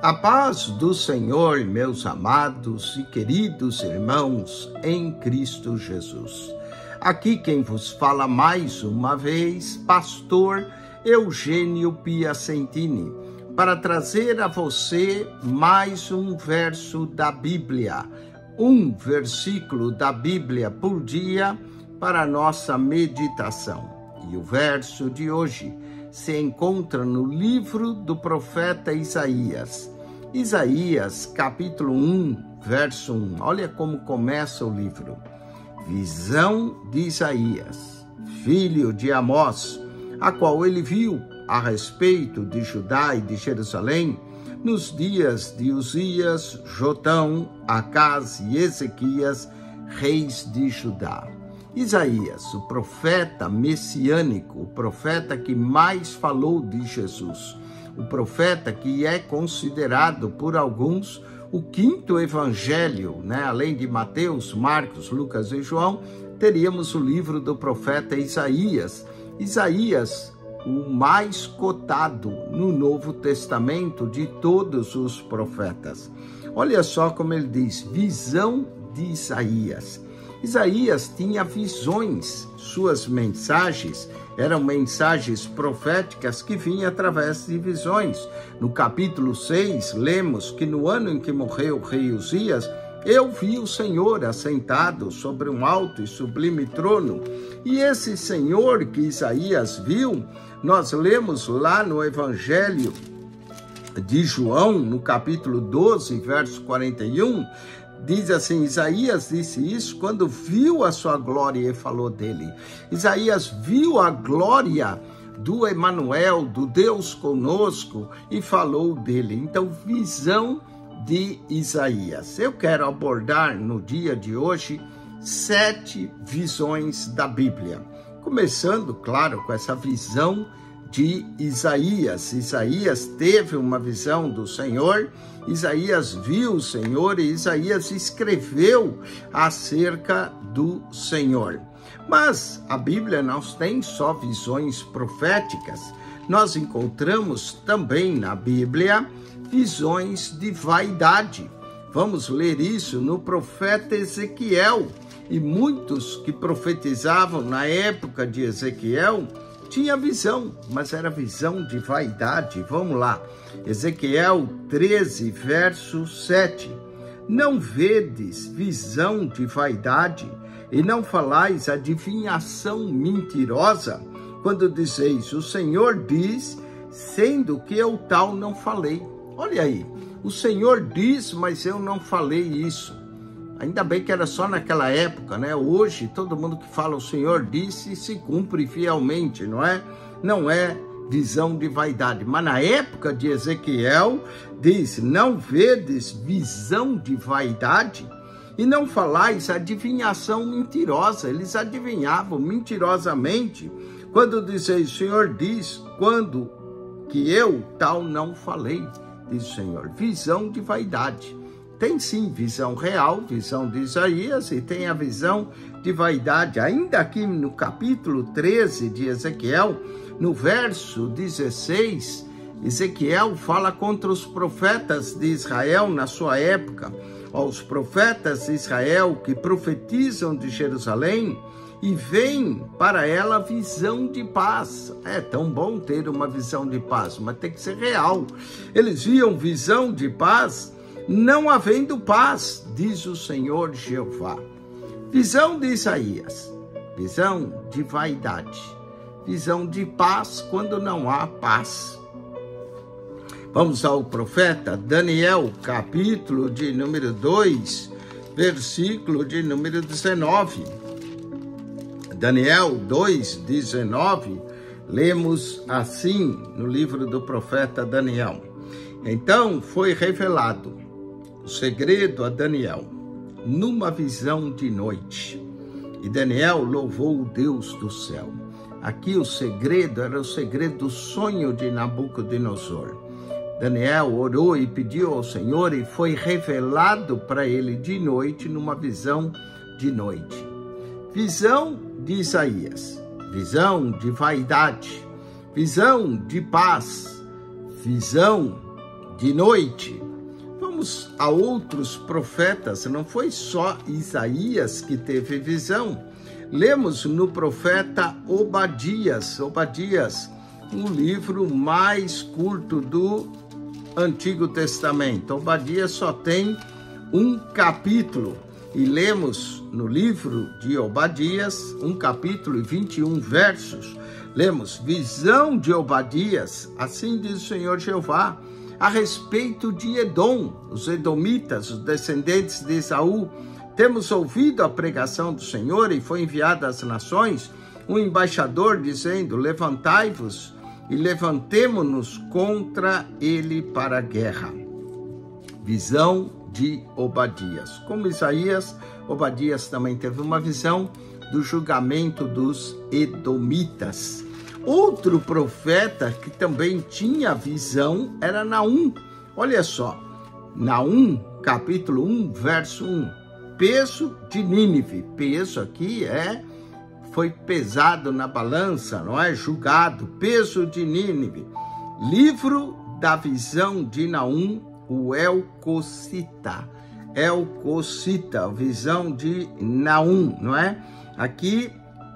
A paz do Senhor, meus amados e queridos irmãos em Cristo Jesus. Aqui quem vos fala mais uma vez, pastor Eugênio Piacentini, para trazer a você mais um verso da Bíblia, um versículo da Bíblia por dia para a nossa meditação. E o verso de hoje se encontra no livro do profeta Isaías. Isaías, capítulo 1, verso 1. Olha como começa o livro. Visão de Isaías, filho de Amós, a qual ele viu a respeito de Judá e de Jerusalém, nos dias de Uzias, Jotão, Acaz e Ezequias, reis de Judá. Isaías, o profeta messiânico, o profeta que mais falou de Jesus, o profeta que é considerado por alguns o quinto evangelho, além de Mateus, Marcos, Lucas e João, teríamos o livro do profeta Isaías. Isaías, o mais cotado no Novo Testamento de todos os profetas. Olha só como ele diz, visão de Isaías. Isaías tinha visões, suas mensagens eram mensagens proféticas que vinham através de visões. No capítulo 6, lemos que no ano em que morreu o rei Uzias, eu vi o Senhor assentado sobre um alto e sublime trono. E esse Senhor que Isaías viu, nós lemos lá no Evangelho de João, no capítulo 12, verso 41, diz assim, Isaías disse isso quando viu a sua glória e falou dele. Isaías viu a glória do Emanuel, do Deus conosco, e falou dele. Então, visão de Isaías. Eu quero abordar no dia de hoje 7 visões da Bíblia. Começando, claro, com essa visão de Isaías. Isaías teve uma visão do Senhor, Isaías viu o Senhor e Isaías escreveu acerca do Senhor. Mas a Bíblia não tem só visões proféticas, nós encontramos também na Bíblia visões de vaidade. Vamos ler isso no profeta Ezequiel. E muitos que profetizavam na época de Ezequiel tinha visão, mas era visão de vaidade. Vamos lá, Ezequiel 13, verso 7. Não vedes visão de vaidade e não falais adivinhação mentirosa, quando dizeis, o Senhor diz, sendo que eu tal não falei. Olha aí, o Senhor diz, mas eu não falei isso. Ainda bem que era só naquela época, Hoje, todo mundo que fala o Senhor disse se cumpre fielmente, não é? Não é visão de vaidade. Mas na época de Ezequiel, diz, não vedes visão de vaidade e não falais adivinhação mentirosa. Eles adivinhavam mentirosamente quando dizeis, o Senhor diz, quando que eu tal não falei, diz o Senhor. Visão de vaidade. Tem sim visão real, visão de Isaías, e tem a visão de vaidade. Ainda aqui no capítulo 13 de Ezequiel, no verso 16, Ezequiel fala contra os profetas de Israel na sua época. Os profetas de Israel que profetizam de Jerusalém e veem para ela visão de paz. É tão bom ter uma visão de paz, mas tem que ser real. Eles viam visão de paz, não havendo paz, diz o Senhor Jeová. Visão de Isaías, visão de vaidade, visão de paz quando não há paz. Vamos ao profeta Daniel, capítulo de número 2, versículo de número 19. Daniel 2, 19, lemos assim no livro do profeta Daniel. Então foi revelado o segredo a Daniel, numa visão de noite. E Daniel louvou o Deus do céu. Aqui o segredo era o segredo do sonho de Nabucodonosor. Daniel orou e pediu ao Senhor e foi revelado para ele de noite, numa visão de noite. Visão de Isaías, visão de vaidade, visão de paz, visão de noite. Vamos a outros profetas, não foi só Isaías que teve visão. Lemos no profeta Obadias, um livro mais curto do Antigo Testamento. Obadias só tem um capítulo. E lemos no livro de Obadias, 1 capítulo e 21 versos. Lemos, visão de Obadias, assim diz o Senhor Jeová, a respeito de Edom, os edomitas, os descendentes de Esaú. Temos ouvido a pregação do Senhor e foi enviado às nações um embaixador dizendo, levantai-vos e levantemo-nos contra ele para a guerra. Visão de Obadias. Como Isaías, Obadias também teve uma visão do julgamento dos edomitas. Outro profeta que também tinha visão era Naum. Olha só, Naum, capítulo 1, verso 1. Peso de Nínive. Peso aqui foi pesado na balança, não é? Julgado. Peso de Nínive. Livro da visão de Naum, o Elcocita, visão de Naum, não é? Aqui,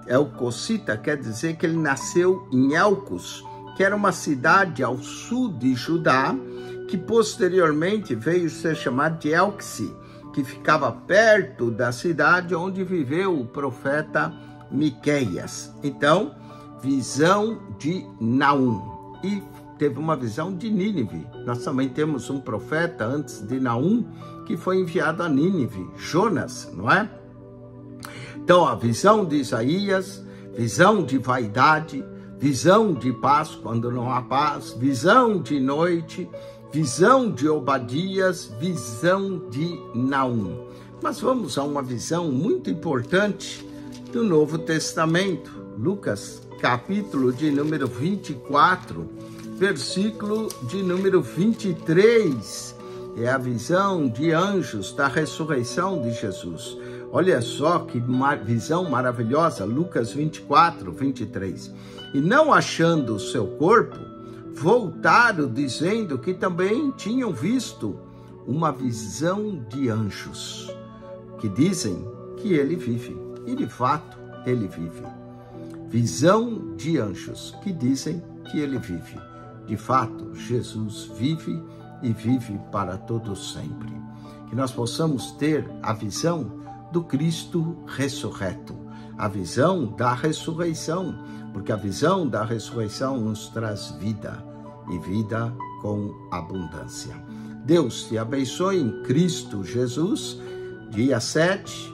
Elcocita quer dizer que ele nasceu em Elcos, que era uma cidade ao sul de Judá, que posteriormente veio ser chamada de Elqui, que ficava perto da cidade onde viveu o profeta Miqueias. Então, visão de Naum. E teve uma visão de Nínive. Nós também temos um profeta antes de Naum que foi enviado a Nínive, Jonas, não é? Então, a visão de Isaías, visão de vaidade, visão de paz quando não há paz, visão de noite, visão de Obadias, visão de Naum. Mas vamos a uma visão muito importante do Novo Testamento, Lucas, capítulo de número 24, versículo de número 23, é a visão de anjos da ressurreição de Jesus. Olha só que visão maravilhosa, Lucas 24, 23. E não achando o seu corpo, voltaram dizendo que também tinham visto uma visão de anjos, que dizem que ele vive. E de fato, ele vive. Visão de anjos, que dizem que ele vive. De fato, Jesus vive e vive para todos sempre. Que nós possamos ter a visão do Cristo ressurreto, a visão da ressurreição, porque a visão da ressurreição nos traz vida e vida com abundância. Deus te abençoe em Cristo Jesus. Dia 7,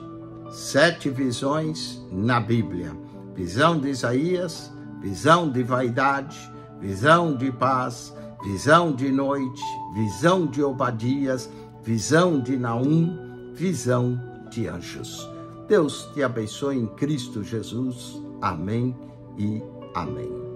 7 visões na Bíblia. Visão de Isaías, visão de vaidade, visão de paz, visão de noite, visão de Obadias, visão de Naum, visão de anjos. Deus te abençoe em Cristo Jesus. Amém e amém.